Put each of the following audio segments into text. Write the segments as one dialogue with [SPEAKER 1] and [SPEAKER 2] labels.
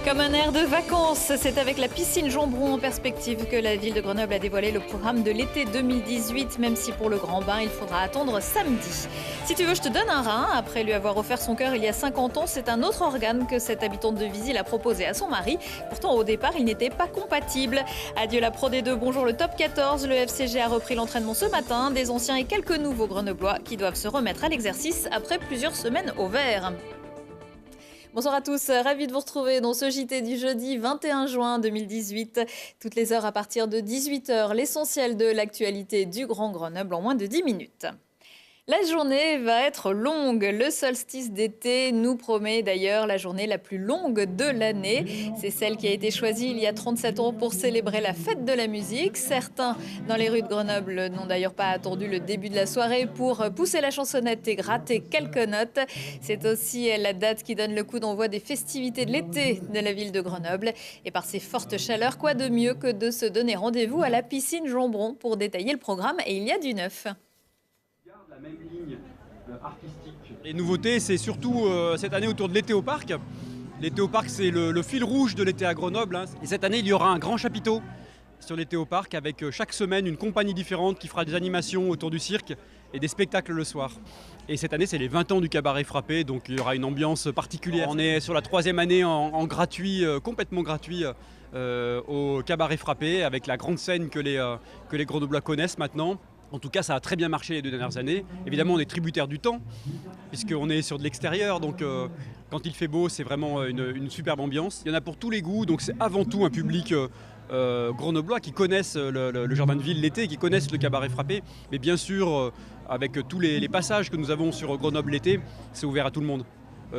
[SPEAKER 1] Comme un air de vacances, c'est avec la piscine Jambron en perspective que la ville de Grenoble a dévoilé le programme de l'été 2018, même si pour le grand bain, il faudra attendre samedi. Si tu veux, je te donne un rein. Après lui avoir offert son cœur il y a 50 ans, c'est un autre organe que cette habitante de Visil a proposé à son mari. Pourtant, au départ, il n'était pas compatible. Adieu la Pro D2, bonjour le Top 14. Le FCG a repris l'entraînement ce matin. Des anciens et quelques nouveaux grenoblois qui doivent se remettre à l'exercice après plusieurs semaines au vert. Bonsoir à tous, ravi de vous retrouver dans ce JT du jeudi 21 juin 2018. Toutes les heures à partir de 18h, l'essentiel de l'actualité du Grand Grenoble en moins de 10 minutes. La journée va être longue. Le solstice d'été nous promet d'ailleurs la journée la plus longue de l'année. C'est celle qui a été choisie il y a 37 ans pour célébrer la fête de la musique. Certains dans les rues de Grenoble n'ont d'ailleurs pas attendu le début de la soirée pour pousser la chansonnette et gratter quelques notes. C'est aussi la date qui donne le coup d'envoi des festivités de l'été de la ville de Grenoble. Et par ces fortes chaleurs, quoi de mieux que de se donner rendez-vous à la piscine Jambron pour détailler le programme. Et il y a du neuf.
[SPEAKER 2] La même ligne artistique. Les nouveautés, c'est surtout cette année autour de l'été au parc. L'été au parc, c'est le fil rouge de l'été à Grenoble. Et cette année, il y aura un grand chapiteau sur l'été au parc avec chaque semaine une compagnie différente qui fera des animations autour du cirque et des spectacles le soir. Et cette année, c'est les 20 ans du cabaret frappé, donc il y aura une ambiance particulière. On est sur la 3e année en gratuit, complètement gratuit au cabaret frappé avec la grande scène que les Grenoblois connaissent maintenant. En tout cas, ça a très bien marché les 2 dernières années. Évidemment, on est tributaire du temps, puisqu'on est sur de l'extérieur. Donc, quand il fait beau, c'est vraiment une superbe ambiance. Il y en a pour tous les goûts. Donc, c'est avant tout un public grenoblois qui connaissent le jardin de ville l'été, qui connaissent le cabaret frappé. Mais bien sûr, avec tous les passages que nous avons sur Grenoble l'été, c'est ouvert à tout le monde.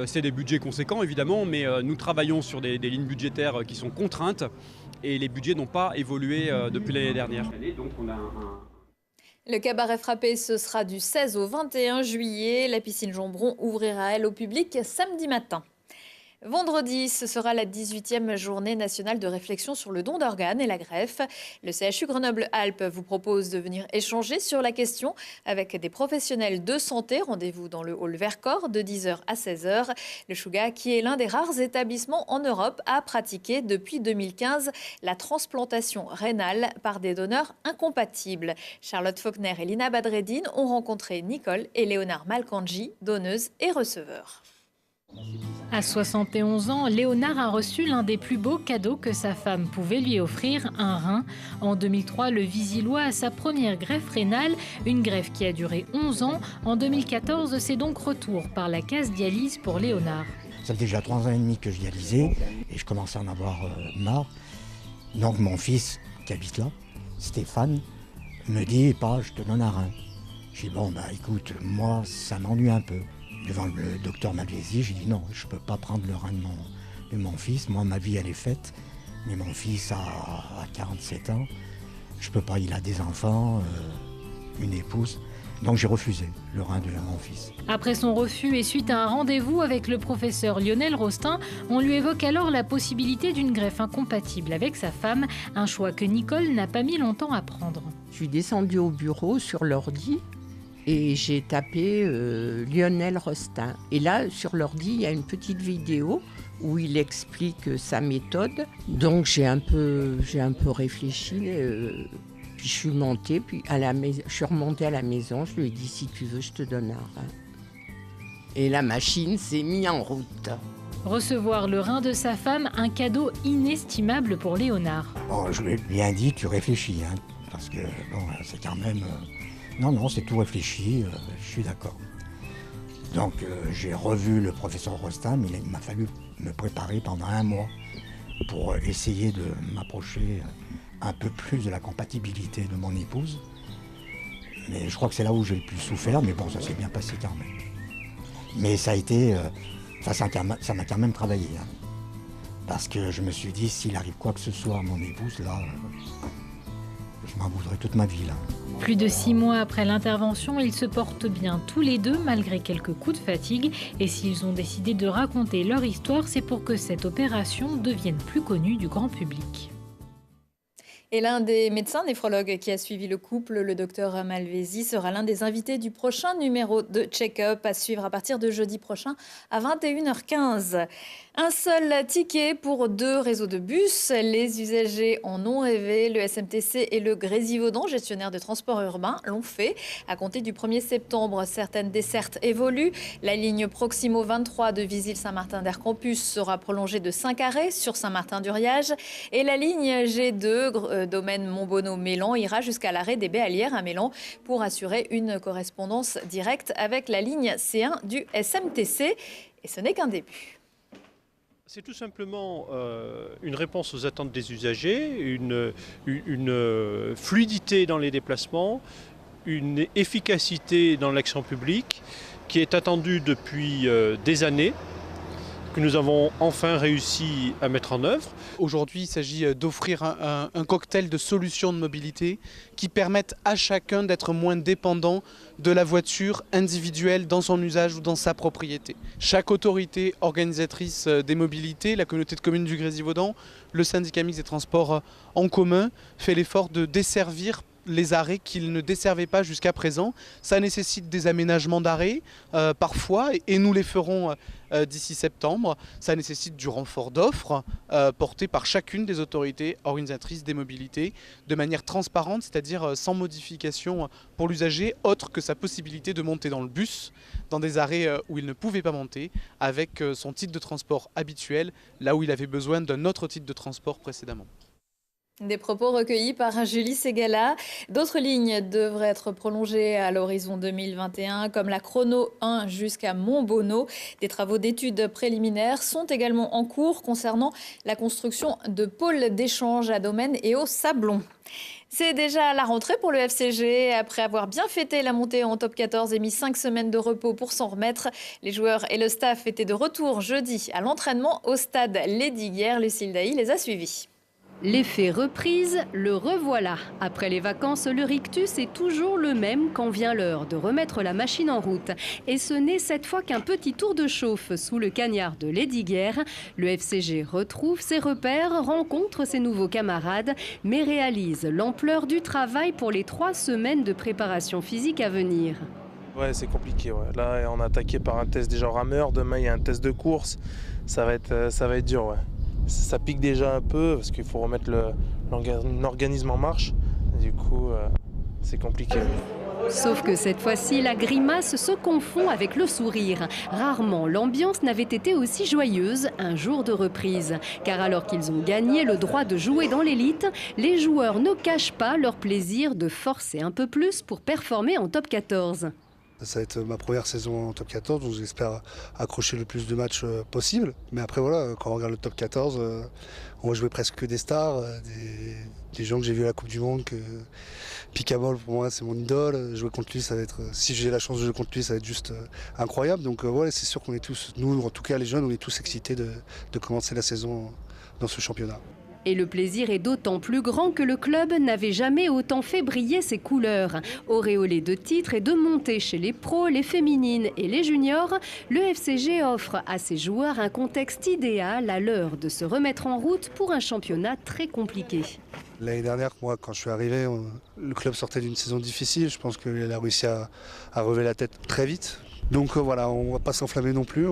[SPEAKER 2] C'est des budgets conséquents, évidemment, mais nous travaillons sur des lignes budgétaires qui sont contraintes. Et les budgets n'ont pas évolué depuis l'année dernière. Donc, on a
[SPEAKER 1] Le cabaret frappé, ce sera du 16 au 21 juillet. La piscine Jambron ouvrira, elle, au public samedi matin. Vendredi, ce sera la 18e journée nationale de réflexion sur le don d'organes et la greffe. Le CHU Grenoble-Alpes vous propose de venir échanger sur la question avec des professionnels de santé. Rendez-vous dans le hall Vercors de 10h à 16h. Le Chouga, qui est l'un des rares établissements en Europe à pratiquer depuis 2015 la transplantation rénale par des donneurs incompatibles. Charlotte Faulkner et Lina Badreddine ont rencontré Nicole et Léonard Malkanji, donneuses et receveurs.
[SPEAKER 3] À 71 ans, Léonard a reçu l'un des plus beaux cadeaux que sa femme pouvait lui offrir, un rein. En 2003, le Visillois a sa première greffe rénale, une greffe qui a duré 11 ans. En 2014, c'est donc retour par la case dialyse pour Léonard.
[SPEAKER 4] Ça fait déjà 3 ans et demi que je dialysais et je commençais à en avoir marre. Donc mon fils, qui habite là, Stéphane, me dit « Pa, je te donne un rein ». J'ai dit « Bon, écoute, moi, ça m'ennuie un peu ». Devant le docteur Malvézy, j'ai dit non, je ne peux pas prendre le rein de mon fils. Moi, ma vie, elle est faite. Mais mon fils a 47 ans. Je ne peux pas, il a des enfants, une épouse. Donc j'ai refusé le rein de mon fils.
[SPEAKER 3] Après son refus et suite à un rendez-vous avec le professeur Lionel Rostin, on lui évoque alors la possibilité d'une greffe incompatible avec sa femme, un choix que Nicole n'a pas mis longtemps à prendre.
[SPEAKER 5] Je suis descendue au bureau sur l'ordi. Et j'ai tapé Lionel Rostin. Et là, sur l'ordi, il y a une petite vidéo où il explique sa méthode. Donc j'ai un peu réfléchi. Puis je suis montée, je suis remontée à la maison. Je lui ai dit, si tu veux, je te donne un rein. Et la machine s'est mise en route.
[SPEAKER 3] Recevoir le rein de sa femme, un cadeau inestimable pour Léonard.
[SPEAKER 4] Bon, je lui ai bien dit, tu réfléchis, hein, parce que bon, c'est quand même... Non, c'est tout réfléchi, je suis d'accord. Donc j'ai revu le professeur Rostin, mais il m'a fallu me préparer pendant 1 mois pour essayer de m'approcher un peu plus de la compatibilité de mon épouse. Mais je crois que c'est là où j'ai le plus souffert, mais bon, ça s'est bien passé quand même. Mais ça a été... ça m'a quand même travaillé. Hein, parce que je me suis dit, s'il arrive quoi que ce soit à mon épouse, là, je m'en voudrais toute ma vie, là.
[SPEAKER 3] Plus de 6 mois après l'intervention, ils se portent bien tous les deux malgré quelques coups de fatigue. Et s'ils ont décidé de raconter leur histoire, c'est pour que cette opération devienne plus connue du grand public.
[SPEAKER 1] Et l'un des médecins néphrologues qui a suivi le couple, le docteur Malvesi, sera l'un des invités du prochain numéro de Check-up à suivre à partir de jeudi prochain à 21h15. Un seul ticket pour 2 réseaux de bus. Les usagers en ont rêvé. Le SMTC et le Grésivaudan, gestionnaire de transport urbain, l'ont fait. À compter du 1er septembre, certaines dessertes évoluent. La ligne Proximo 23 de Visil-Saint-Martin d'Air Campus sera prolongée de 5 arrêts sur Saint-Martin-d'Uriage. Et la ligne G2, domaine Montbonneau-Mélan, ira jusqu'à l'arrêt des Béalières à Mélan pour assurer une correspondance directe avec la ligne C1 du SMTC. Et ce n'est qu'un début.
[SPEAKER 6] C'est tout simplement une réponse aux attentes des usagers, une fluidité dans les déplacements, une efficacité dans l'action publique qui est attendue depuis des années, que nous avons enfin réussi à mettre en œuvre.
[SPEAKER 7] Aujourd'hui, il s'agit d'offrir un cocktail de solutions de mobilité qui permettent à chacun d'être moins dépendant de la voiture individuelle dans son usage ou dans sa propriété. Chaque autorité organisatrice des mobilités, la communauté de communes du Grésivaudan, le syndicat mixte des transports en commun, fait l'effort de desservir les arrêts qu'ils ne desservaient pas jusqu'à présent. Ça nécessite des aménagements d'arrêts parfois et nous les ferons d'ici septembre. Ça nécessite du renfort d'offres porté par chacune des autorités organisatrices des mobilités de manière transparente, c'est-à-dire sans modification pour l'usager autre que sa possibilité de monter dans le bus dans des arrêts où il ne pouvait pas monter avec son titre de transport habituel là où il avait besoin d'un autre titre de transport précédemment.
[SPEAKER 1] Des propos recueillis par Julie Ségala. D'autres lignes devraient être prolongées à l'horizon 2021, comme la Chrono 1 jusqu'à Montbonneau. Des travaux d'études préliminaires sont également en cours concernant la construction de pôles d'échange à Domaine et au Sablon. C'est déjà la rentrée pour le FCG. Après avoir bien fêté la montée en top 14 et mis 5 semaines de repos pour s'en remettre, les joueurs et le staff étaient de retour jeudi à l'entraînement au stade Lesdiguières. Lucille Dailly les a suivis.
[SPEAKER 8] L'effet reprise, le revoilà. Après les vacances, le rictus est toujours le même quand vient l'heure de remettre la machine en route. Et ce n'est cette fois qu'un petit tour de chauffe sous le cagnard de Lesdiguières. Le FCG retrouve ses repères, rencontre ses nouveaux camarades, mais réalise l'ampleur du travail pour les 3 semaines de préparation physique à venir.
[SPEAKER 9] Ouais, c'est compliqué. Ouais. Là, on est attaqué par un test déjà rameur. Demain, il y a un test de course. Ça va être dur. Ouais. Ça pique déjà un peu parce qu'il faut remettre l'organisme en marche. Du coup, c'est compliqué.
[SPEAKER 8] Sauf que cette fois-ci, la grimace se confond avec le sourire. Rarement, l'ambiance n'avait été aussi joyeuse un jour de reprise. Car alors qu'ils ont gagné le droit de jouer dans l'élite, les joueurs ne cachent pas leur plaisir de forcer un peu plus pour performer en top 14.
[SPEAKER 10] Ça va être ma première saison en top 14, donc j'espère accrocher le plus de matchs possible. Mais après voilà, quand on regarde le top 14, on va jouer presque que des stars, des gens que j'ai vus à la Coupe du Monde. Picamol pour moi c'est mon idole, jouer contre lui ça va être, si j'ai la chance de jouer contre lui ça va être juste incroyable. Donc voilà, c'est sûr qu'on est tous, nous en tout cas les jeunes, on est tous excités de commencer la saison dans ce championnat.
[SPEAKER 8] Et le plaisir est d'autant plus grand que le club n'avait jamais autant fait briller ses couleurs. Auréolé de titres et de montées chez les pros, les féminines et les juniors, le FCG offre à ses joueurs un contexte idéal à l'heure de se remettre en route pour un championnat très compliqué.
[SPEAKER 10] L'année dernière, moi, quand je suis arrivé, le club sortait d'une saison difficile. Je pense qu'il a réussi à relever la tête très vite. Donc voilà, on ne va pas s'enflammer non plus.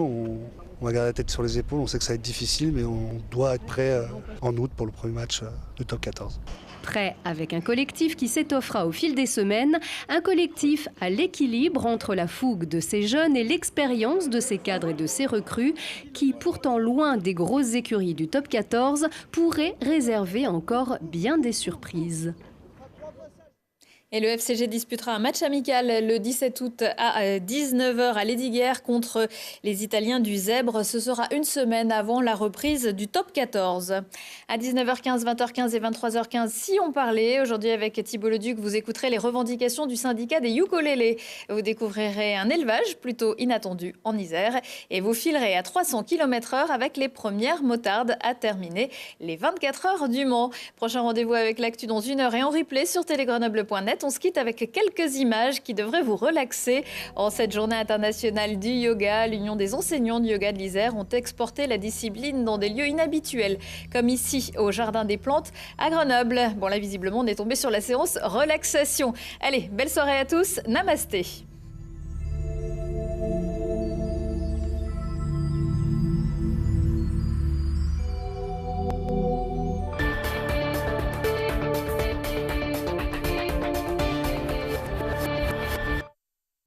[SPEAKER 10] On va garder la tête sur les épaules, on sait que ça va être difficile, mais on doit être prêt en août pour le premier match de top 14.
[SPEAKER 8] Prêt avec un collectif qui s'étoffera au fil des semaines, un collectif à l'équilibre entre la fougue de ces jeunes et l'expérience de ces cadres et de ces recrues, qui, pourtant loin des grosses écuries du top 14, pourraient réserver encore bien des surprises.
[SPEAKER 1] Et le FCG disputera un match amical le 17 août à 19h à Lesdiguières contre les Italiens du Zèbre. Ce sera une semaine avant la reprise du top 14. À 19h15, 20h15 et 23h15, si on parlait, aujourd'hui avec Thibault Leduc, vous écouterez les revendications du syndicat des ukulélés. Vous découvrirez un élevage plutôt inattendu en Isère et vous filerez à 300 km/h avec les premières motardes à terminer les 24 heures du Mans. Prochain rendez-vous avec l'actu dans 1 heure et en replay sur télégrenoble.net. on se quitte avec quelques images qui devraient vous relaxer. En cette journée internationale du yoga, l'Union des enseignants de yoga de l'Isère ont exporté la discipline dans des lieux inhabituels, comme ici, au Jardin des Plantes, à Grenoble. Bon, là, visiblement, on est tombé sur la séance relaxation. Allez, belle soirée à tous. Namasté.